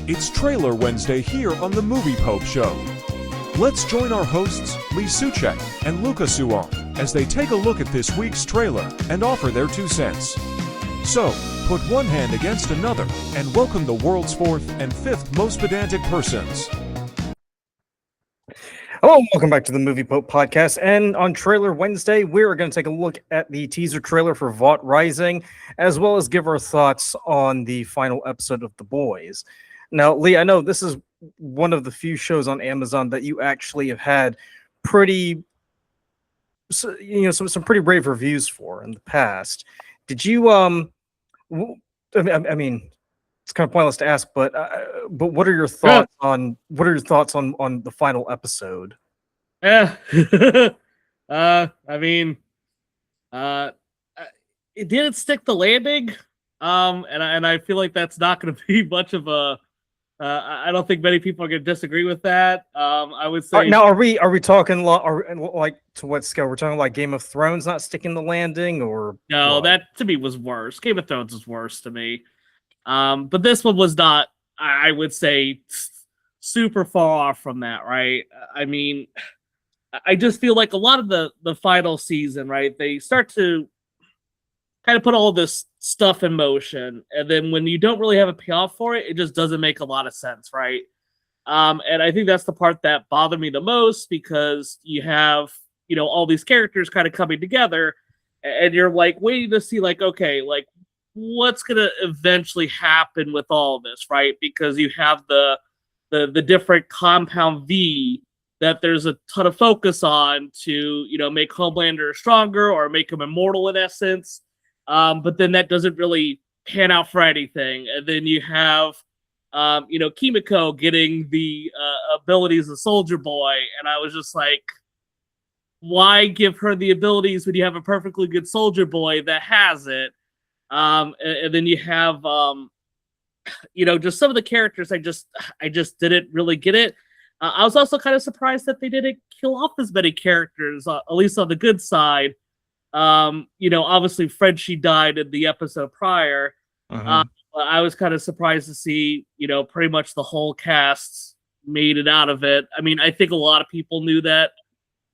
It's Trailer Wednesday here on the Movie Pope Show. Let's join our hosts, Lee Suchek and Luca Suon, as they take a look at this week's trailer and offer their 2 cents. So, put one hand against another and welcome the world's 4th and 5th most pedantic persons. Hello, welcome back to the Movie Pope podcast. And on Trailer Wednesday, we're going to take a look at the teaser trailer for Vought Rising, as well as give our thoughts on the final episode of The Boys. Now, Lee, I know this is one of the few shows on Amazon that you actually have had some pretty rave reviews for in the past. Did you I mean, it's kind of pointless to ask, but what are your thoughts on the final episode? Yeah, it didn't stick the landing, and I feel like that's not going to be much of a. I don't think many people are going to disagree with that. I would say. Now, are we talking like to what scale? We're talking like Game of Thrones not sticking the landing, or no? what? That to me was worse. Game of Thrones is worse to me. But this one was not, I would say, super far off from that, right? I mean, I just feel like a lot of the final season, right? They start to kind of put all this stuff in motion, and then when you don't really have a payoff for it, it just doesn't make a lot of sense, right? And I think that's the part that bothered me the most, because you have, all these characters kind of coming together, and you're like waiting to see, like, okay, like, what's going to eventually happen with all this, right? Because you have the different compound V that there's a ton of focus on to, make Homelander stronger or make him immortal in essence. But then that doesn't really pan out for anything. And then you have, Kimiko getting the abilities of Soldier Boy. And I was just like, why give her the abilities when you have a perfectly good Soldier Boy that has it? And then you have, just some of the characters. I just didn't really get it. I was also kind of surprised that they didn't kill off as many characters, at least on the good side. Obviously Frenchie died in the episode prior. I was kind of surprised to see, pretty much the whole cast made it out of it. I mean, I think a lot of people knew that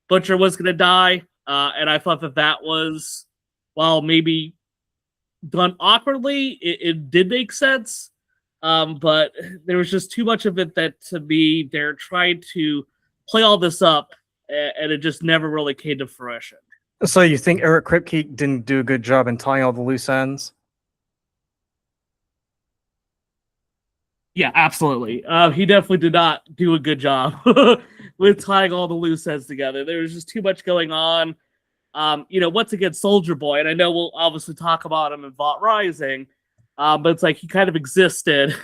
Butcher was going to die. And I thought that was, while maybe done awkwardly, it did make sense, but there was just too much of it that, to me, they're trying to play all this up, and it just never really came to fruition. So you think Eric Kripke didn't do a good job in tying all the loose ends? Yeah, absolutely. He definitely did not do a good job with tying all the loose ends together. There was just too much going on. Once again, Soldier Boy, and I know we'll obviously talk about him in Vought Rising, but it's like he kind of existed,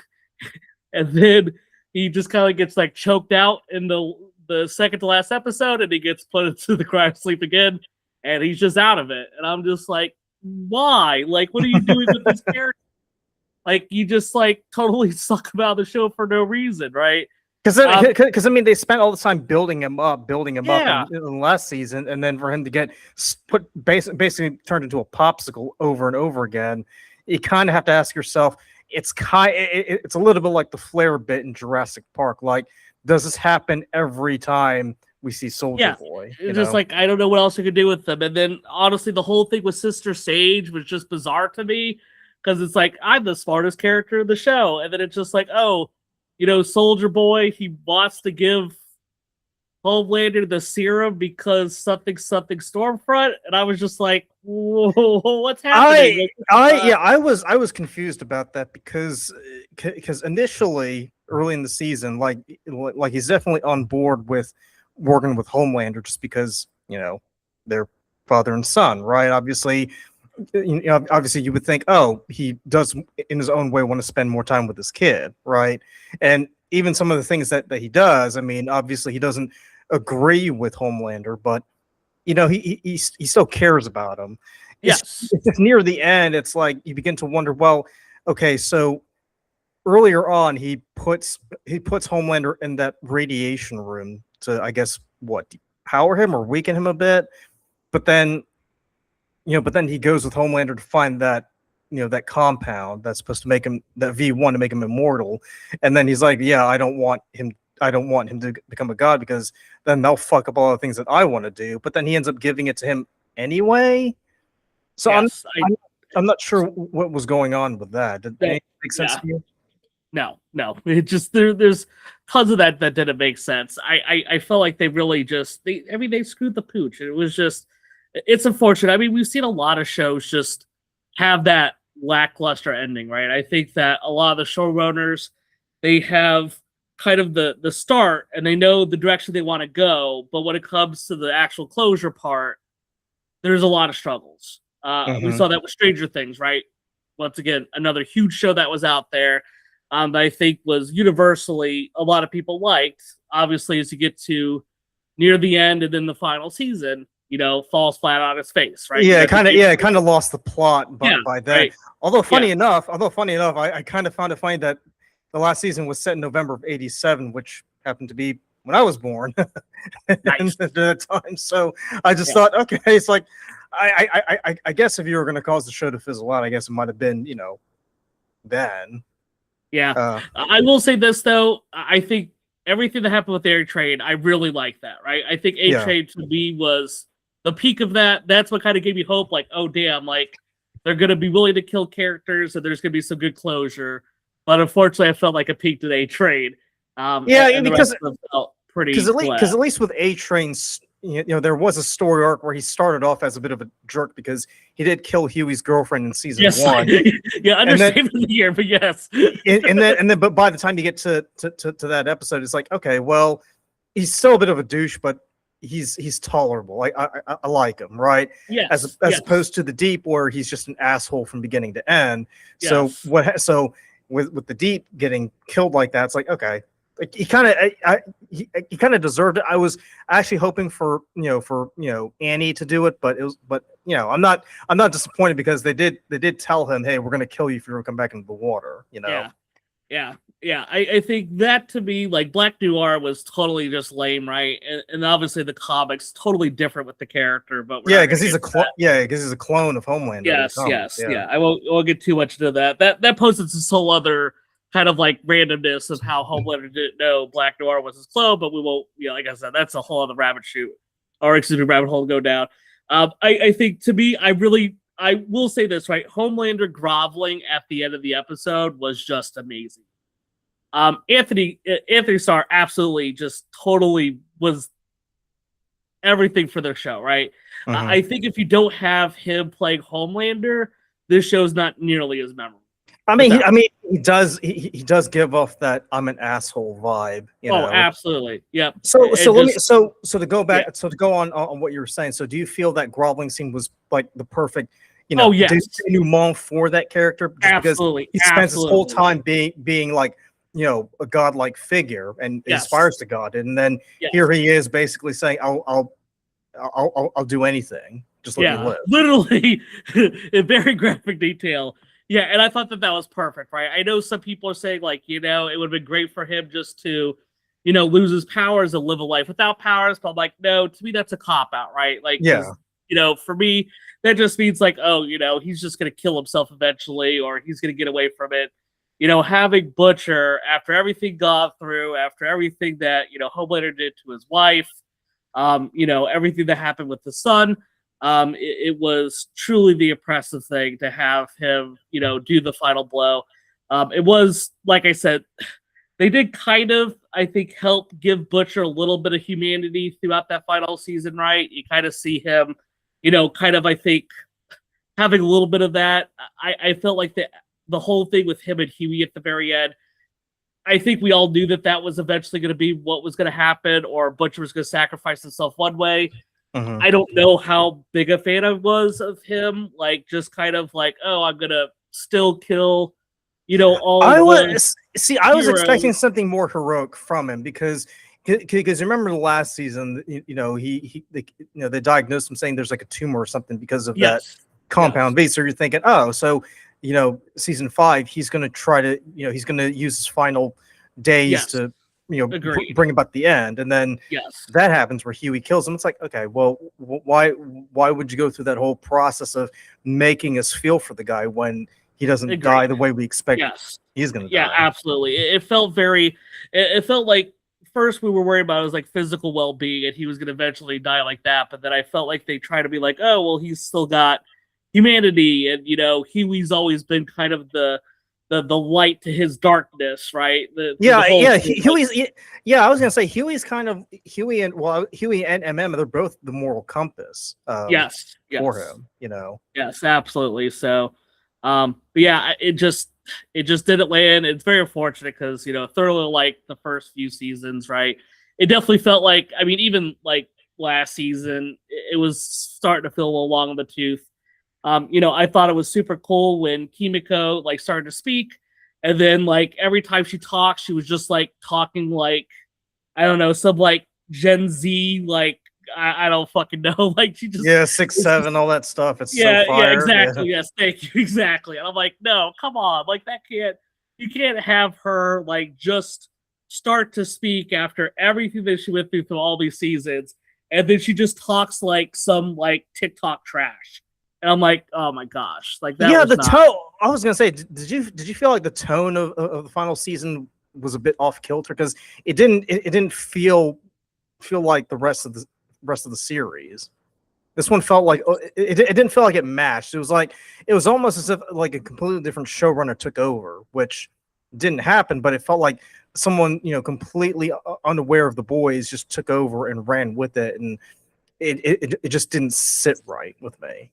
and then he just kind of gets like choked out in the second to last episode, and he gets put into the cryo sleep again, and he's just out of it. And I'm just like, why? Like, what are you doing with this character? Like, you just like totally suck him out of the show for no reason, right? Because they spent all the time building him up in the last season, and then for him to get basically turned into a popsicle over and over again, you kind of have to ask yourself, it's a little bit like the Flair bit in Jurassic Park. Like, does this happen every time we see Soldier Boy? It's just like, I don't know what else you could do with them. And then honestly, the whole thing with Sister Sage was just bizarre to me, because it's like, I'm the smartest character in the show, and then it's just like, oh, Soldier Boy, he wants to give Homelander the serum because something Stormfront, and I was just like, whoa, what's happening? I was confused about that because initially, early in the season, like he's definitely on board with working with Homelander just because they're father and son, right? Obviously you would think, oh, he does in his own way want to spend more time with his kid, right? And even some of the things that he does, I mean, obviously he doesn't agree with Homelander, but he still cares about him. Yes. It's just near the end, it's like you begin to wonder, well, okay, so earlier on he puts Homelander in that radiation room to, I guess, power him or weaken him a bit, but then he goes with Homelander to find that that compound that's supposed to make him that V1 to make him immortal, and then he's like, yeah, I don't want him to become a god because then they'll fuck up all the things that I want to do. But then he ends up giving it to him anyway. So Yes, I'm not sure what was going on with that. Did that make sense to you? No. It just there's tons of that didn't make sense. I felt like they really just they screwed the pooch. It was just it's unfortunate. I mean, we've seen a lot of shows just have that lackluster ending, right? I think that a lot of the showrunners, they have kind of the start and they know the direction they want to go, but when it comes to the actual closure part, there's a lot of struggles. We saw that with Stranger Things, right? Once again, another huge show that was out there that I think was universally a lot of people liked. Obviously, as you get to near the end and then the final season, falls flat on its face, right? Yeah, it kind of lost the plot by that. Right. Although funny enough, I kind of found it funny that the last season was set in November of '87, which happened to be when I was born Nice. at that time. So I just thought, okay, it's like I guess if you were going to cause the show to fizzle out, I guess it might have been, then. Yeah. I will say this though, I think everything that happened with A Train, I really like that, right? I think A Train to me was the peak of that. That's what kind of gave me hope, like, oh damn, like they're gonna be willing to kill characters and there's gonna be some good closure. But unfortunately I felt like a peak to A Train. Because felt pretty because at least with A Train's, there was a story arc where he started off as a bit of a jerk because he did kill Huey's girlfriend in season 1. Yeah, understatement of the year, but yes. and then, but by the time you get to that episode, it's like, okay, well, he's still a bit of a douche, but he's tolerable. I like him, right? Yes. As opposed to the Deep, where he's just an asshole from beginning to end. Yes. So with the Deep getting killed like that, it's like, okay. Like he kind of deserved it. I was actually hoping for Annie to do it, but I'm not disappointed because they did tell him, hey, we're gonna kill you if you don't come back into the water. Yeah. I think that to me, like Black Noir was totally just lame, right? And obviously the comics totally different with the character, but because he's a clone of Homelander. Yes. I won't get too much into that. That poses this whole other kind of like randomness of how Homelander didn't know Black Noir was his clone, but we won't, like I said, that's a whole other rabbit hole to go down. I think to me, I will say this, right? Homelander groveling at the end of the episode was just amazing. Anthony Starr absolutely just totally was everything for their show, right? I think if you don't have him playing Homelander, this show's not nearly as memorable. I mean, he does give off that I'm an asshole vibe. Absolutely, yep. So to go back, to go on what you were saying. So do you feel that groveling scene was like the perfect, denouement for that character? Just absolutely, because he spends his whole time being like, a godlike figure and aspires to God, and then here he is basically saying, I'll do anything, just let me live. Literally, in very graphic detail. Yeah, and I thought that was perfect, right? I know some people are saying, like, it would have been great for him just to, lose his powers and live a life without powers. But I'm like, no, to me, that's a cop-out, right? Like, for me, that just means, like, oh, he's just going to kill himself eventually, or he's going to get away from it. Having Butcher, after everything gone through, after everything that, Homelander did to his wife, everything that happened with the son, it was truly the impressive thing to have him, do the final blow. It was, like I said, they did kind of, I think, help give Butcher a little bit of humanity throughout that final season, right? You kind of see him, kind of, I think, having a little bit of that. I felt like the whole thing with him and Huey at the very end, I think we all knew that was eventually going to be what was going to happen, or Butcher was going to sacrifice himself one way. I don't know how big a fan I was of him, like just kind of like, oh, I'm gonna still kill, all. I was expecting something more heroic from him because remember the last season, they diagnosed him saying there's like a tumor or something because of that compound V. So you're thinking, oh, so season 5, he's gonna try to, he's gonna use his final days to Agreed. bring about the end, and then Yes. that happens where Huey kills him. It's like, okay, well, why would you go through that whole process of making us feel for the guy when he doesn't Agreed. die the way we expect Yes. he's going to Yeah, die? absolutely. It felt very. It felt like first we were worried about his like physical well-being, and he was going to eventually die like that. But then I felt like they try to be like, oh well, he's still got humanity, and Huey's always been kind of the light to his darkness, right? I was gonna say Huey's kind of Huey and MM, they're both the moral compass. Yes. For him, Yes, absolutely. So, but yeah, it just didn't land. It's very unfortunate because thoroughly like the first few seasons, right? It definitely felt like, I mean, even like last season, it was starting to feel a little long in the tooth. I thought it was super cool when Kimiko like started to speak, and then like every time she talked, she was just like talking like, I don't know, some like Gen Z, like I don't fucking know, like she just 6'7", all that stuff. It's so fire. Yeah, exactly. Yes, thank you, exactly. And I'm like, no, come on, like you can't have her like just start to speak after everything that she went through all these seasons, and then she just talks like some like TikTok trash. And I'm like, oh my gosh, like that. Yeah, was the not... tone. I was gonna say, did you feel like the tone of the final season was a bit off kilter, because it didn't feel like the rest of the series. This one felt like it didn't feel like it matched. It was almost as if like a completely different showrunner took over, which didn't happen, but it felt like someone completely unaware of the boys just took over and ran with it, and it just didn't sit right with me.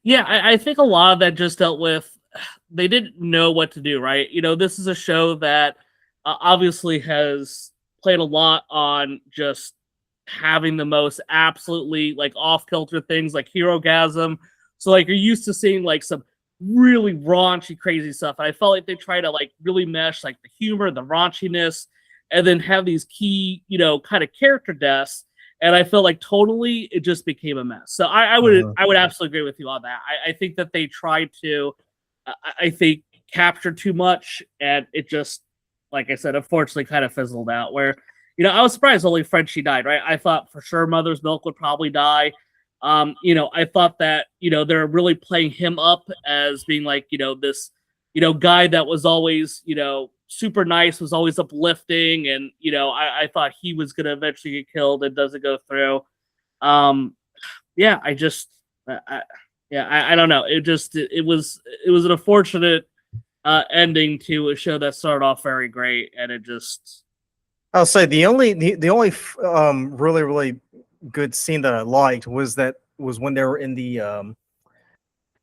Yeah, I think a lot of that just dealt with they didn't know what to do, right? This is a show that obviously has played a lot on just having the most absolutely like off-kilter things like Herogasm. So like you're used to seeing like some really raunchy, crazy stuff. And I felt like they try to like really mesh like the humor, the raunchiness, and then have these key, kind of character deaths. And I feel like totally it just became a mess. So I would absolutely agree with you on that. I think that they tried to, I think, capture too much, and it just, like I said, unfortunately kind of fizzled out. Where, I was surprised only Frenchie died, right? I thought for sure Mother's Milk would probably die. I thought that, they're really playing him up as being like, this, guy that was always, super nice, was always uplifting, and I thought he was gonna eventually get killed. It doesn't go through. I don't know. It was an unfortunate ending to a show that started off very great, and it just. I'll say the only really, really good scene that I liked was when they were in the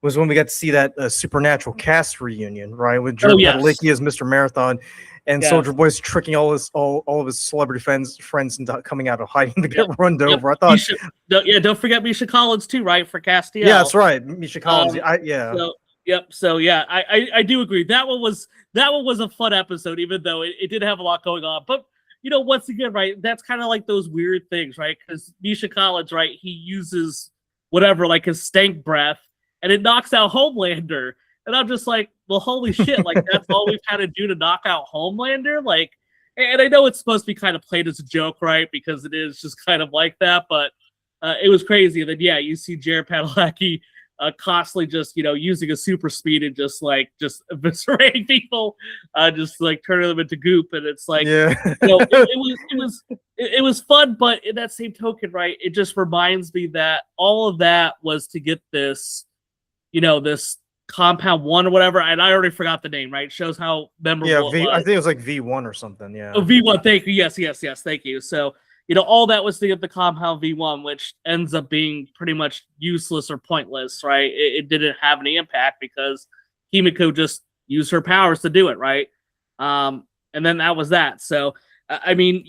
was when we got to see that Supernatural cast reunion, right? With Jared Padalecki as Mr. Marathon, and Soldier Boy's tricking all of his celebrity friends into coming out of hiding to get run over. I thought, don't forget Misha Collins too, right? For Castiel. Yeah, that's right, Misha Collins. So I do agree. That one was a fun episode, even though it did have a lot going on. But once again, right? That's kind of like those weird things, right? Because Misha Collins, right? He uses whatever, like his stank breath, and it knocks out Homelander. And I'm just like, well, holy shit, like that's all we've had to do to knock out Homelander? Like, and I know it's supposed to be kind of played as a joke, right? Because it is just kind of like that, but it was crazy. And then, you see Jared Padalecki constantly just, using a super speed and just eviscerating people, just like turning them into goop. And it's like, it was fun, but in that same token, right, it just reminds me that all of that was to get this, this Compound 1 or whatever, and I already forgot the name, right? Shows how memorable it was. I think it was like V1 or something, yeah. Oh, V1, thank you. Yes, thank you. So, all that was to get the Compound V1, which ends up being pretty much useless or pointless, right? It didn't have any impact because Kimiko just used her powers to do it, right? And then that was that. So, I mean,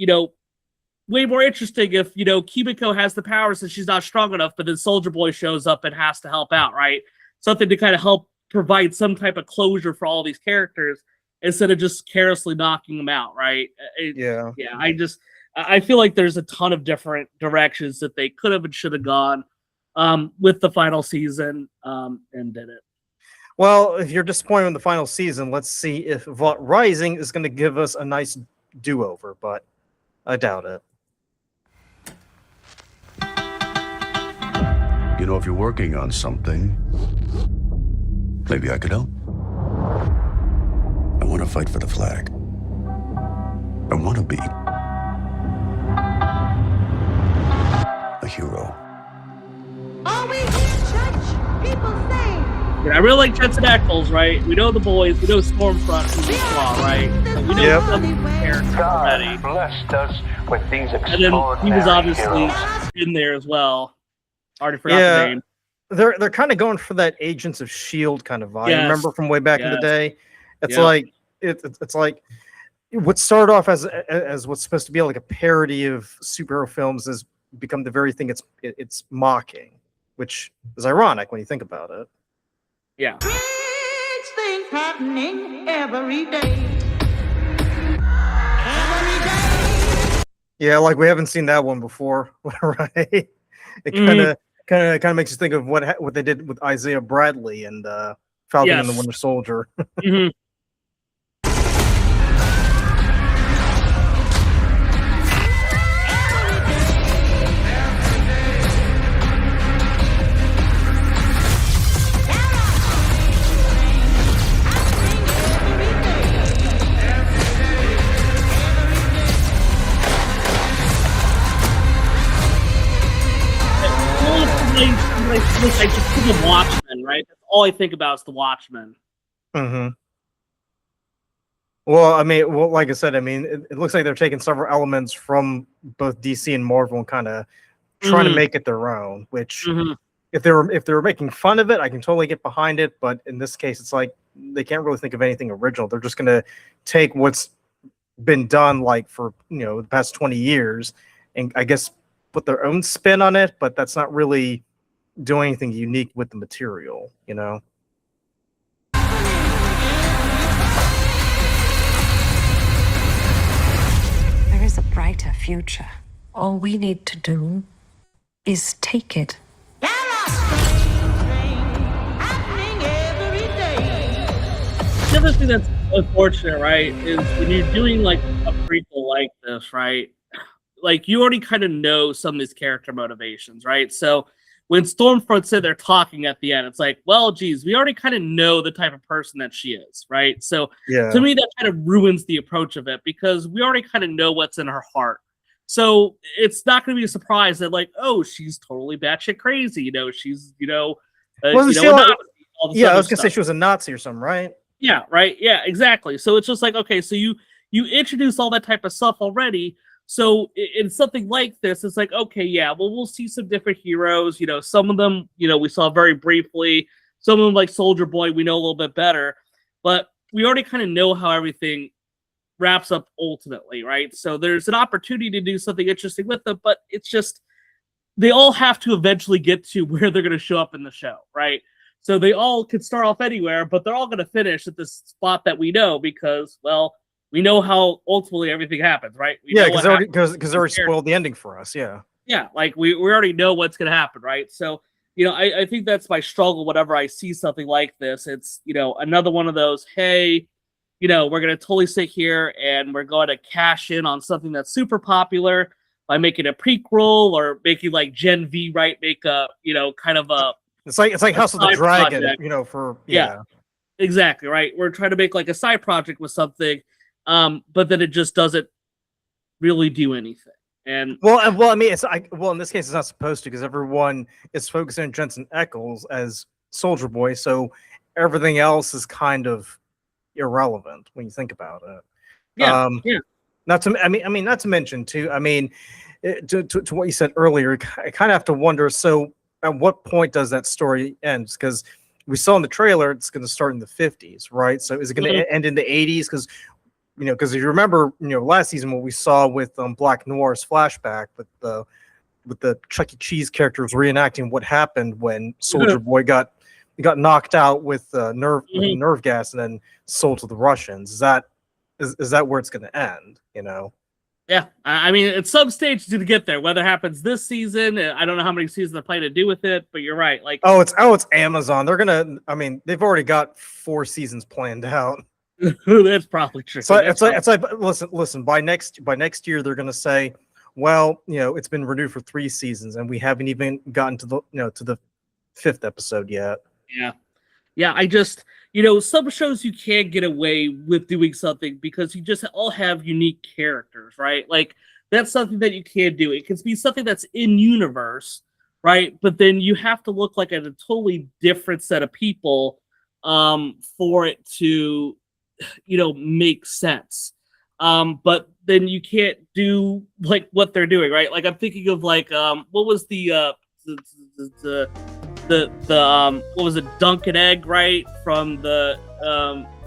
way more interesting if, Kimiko has the powers and she's not strong enough, but then Soldier Boy shows up and has to help out, right? Something to kind of help provide some type of closure for all these characters instead of just carelessly knocking them out, right? I feel like there's a ton of different directions that they could have and should have gone with the final season and did it. Well, if you're disappointed in the final season, let's see if Vought Rising is going to give us a nice do-over, but I doubt it. You know, if you're working on something, maybe I could help. I want to fight for the flag. I want to be a hero. Always in church, people say. Yeah, I really like Jensen Ackles, right? We know the boys, we know Stormfront from the Claw, right? So we know Yep. some of the characters already. Blessed us with these And then he extraordinary was obviously heroes. in there as well. Already forgot the Yeah. name. They're kind of going for that Agents of S.H.I.E.L.D. kind of vibe. Yes. Remember from way back in the Yes. day? It's Yep. like it's like what started off as what's supposed to be like a parody of superhero films has become the very thing it's mocking, which is ironic when you think about it. Yeah. Strange things happening every day. Every day. Yeah, like we haven't seen that one before, right? It Mhm. kind of makes you think of what they did with Isaiah Bradley and Falcon and the Yes. Winter Soldier. Mhm. I just think of Watchmen, right? That's all I think about is the Watchmen. Mm-hmm. Well, I mean, like I said, I mean, it looks like they're taking several elements from both DC and Marvel and kind of trying to Mhm. make it their own. Which, Mhm. if they were making fun of it, I can totally get behind it. But in this case, it's like they can't really think of anything original. They're just gonna take what's been done like for the past 20 years, and I guess put their own spin on it. But that's not really doing anything unique with the material, you know. There is a brighter future. All we need to do is take it. Happening every day. The other thing that's unfortunate, right, is when you're doing like a prequel like this, right? Like you already kind of know some of these character motivations, right? So when Stormfront said they're talking at the end, it's like, well, geez, we already kind of know the type of person that she is, right? So Yeah. to me, that kind of ruins the approach of it because we already kind of know what's in her heart. So it's not going to be a surprise that, like, oh, she's totally batshit crazy. She's, Wasn't she a like- Nazi, all this Yeah, I other was gonna say stuff. she was a Nazi or something, right? Yeah, right. Yeah, exactly. So it's just like, okay, so you introduce all that type of stuff already. So in something like this, it's like, okay, yeah, well, we'll see some different heroes. Some of them, we saw very briefly. Some of them, like Soldier Boy, we know a little bit better. But we already kind of know how everything wraps up ultimately, right? So there's an opportunity to do something interesting with them, but it's just they all have to eventually get to where they're going to show up in the show, right? So they all could start off anywhere, but they're all going to finish at this spot that we know because, well, we know how ultimately everything happens, right? We Yeah, know what because happens. they already spoiled the ending for us. Yeah. Yeah, like we already know what's going to happen, right? So, I think that's my struggle whenever I see something like this. It's, another one of those, hey, we're going to totally sit here and we're going to cash in on something that's super popular by making a prequel or making like Gen V, right? Make a, kind of a It's like House of the side Dragon, project. for Yeah. Exactly, right? We're trying to make like a side project with something, but then it just doesn't really do anything. And Well, I mean, in this case, it's not supposed to because everyone is focusing on Jensen Ackles as Soldier Boy, so everything else is kind of irrelevant when you think about it. yeah, Not to mention too. I mean, to what you said earlier, I kind of have to wonder. So, at what point does that story end? Because we saw in the trailer it's going to start in the 50s, right? So, is it going to end in the 80s? Because if you remember, last season what we saw with Black Noir's flashback with the Chuck E. Cheese characters reenacting what happened when Soldier Boy got knocked out with nerve gas and then sold to the Russians. Is that where it's going to end? Yeah. I mean, at some stage to get there, whether it happens this season, I don't know how many seasons they're planning to do with it, but you're right. Like, it's Amazon. They're gonna. I mean, they've already got 4 seasons planned out. That's probably true. So it's like listen. By next year, they're gonna say, well, it's been renewed for 3 seasons, and we haven't even gotten to the 5th episode yet. Yeah. I just, some shows you can't get away with doing something because you just all have unique characters, right? Like that's something that you can't do. It can be something that's in universe, right? But then you have to look like a totally different set of people for it to make sense. But then you can't do like what they're doing, right? Like I'm thinking of like what was the what was it, Dunk and Egg, right? From the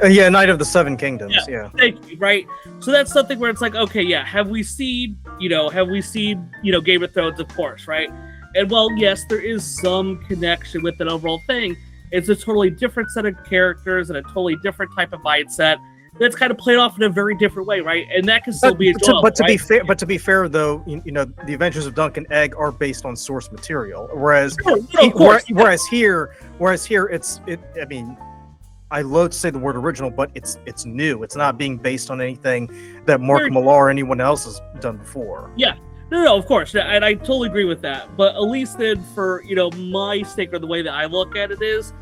Night of the Seven Kingdoms. Yeah. Thank you, right? So that's something where it's like, okay, yeah, have we seen Game of Thrones, of course, right? And well, yes, there is some connection with an overall thing. It's a totally different set of characters and a totally different type of mindset that's kind of played off in a very different way, right? And that can still be enjoyable. But to be fair, though, the Adventures of Dunk and Egg are based on source material, whereas here, I mean, I loathe to say the word original, but it's new. It's not being based on anything that Mark Millar or anyone else has done before. Yeah. No, of course, and I totally agree with that. But at least then, for my stake or the way that I look at it is,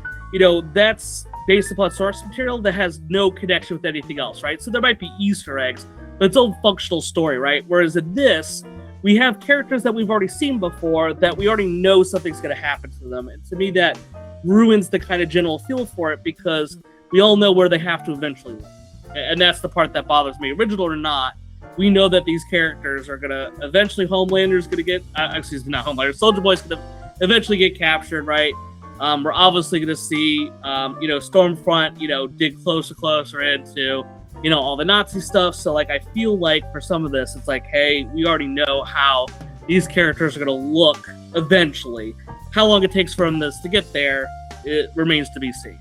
that's based upon source material that has no connection with anything else, right? So there might be Easter eggs, but it's a functional story, right? Whereas in this, we have characters that we've already seen before that we already know something's going to happen to them, and to me, that ruins the kind of general feel for it because we all know where they have to eventually live, and that's the part that bothers me, original or not. We know that these characters are going to eventually, Homelander's going to get, not Homelander, Soldier Boy's going to eventually get captured, right? We're obviously going to see, Stormfront, dig closer into, all the Nazi stuff. So, like, I feel like for some of this, it's like, hey, we already know how these characters are going to look eventually. How long it takes for this to get there, it remains to be seen.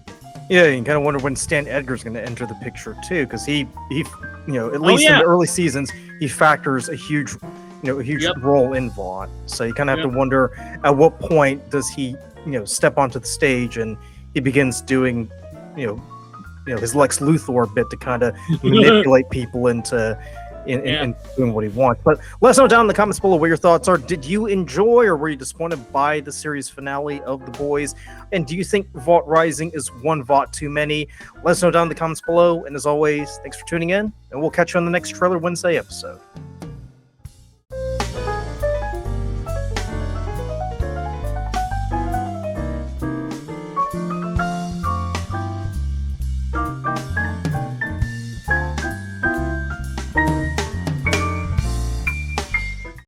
Yeah, you kind of wonder when Stan Edgar's going to enter the picture too, because he at least in the early seasons, he factors a huge role in Vought. So you kind of have to wonder at what point does he, step onto the stage and he begins doing, his Lex Luthor bit to kind of manipulate people into doing what he wants. But let us know down in the comments below what your thoughts are. Did you enjoy or were you disappointed by the series finale of The Boys? And do you think Vought Rising is one Vought too many? Let us know down in the comments below. And as always, thanks for tuning in, and we'll catch you on the next Trailer Wednesday episode.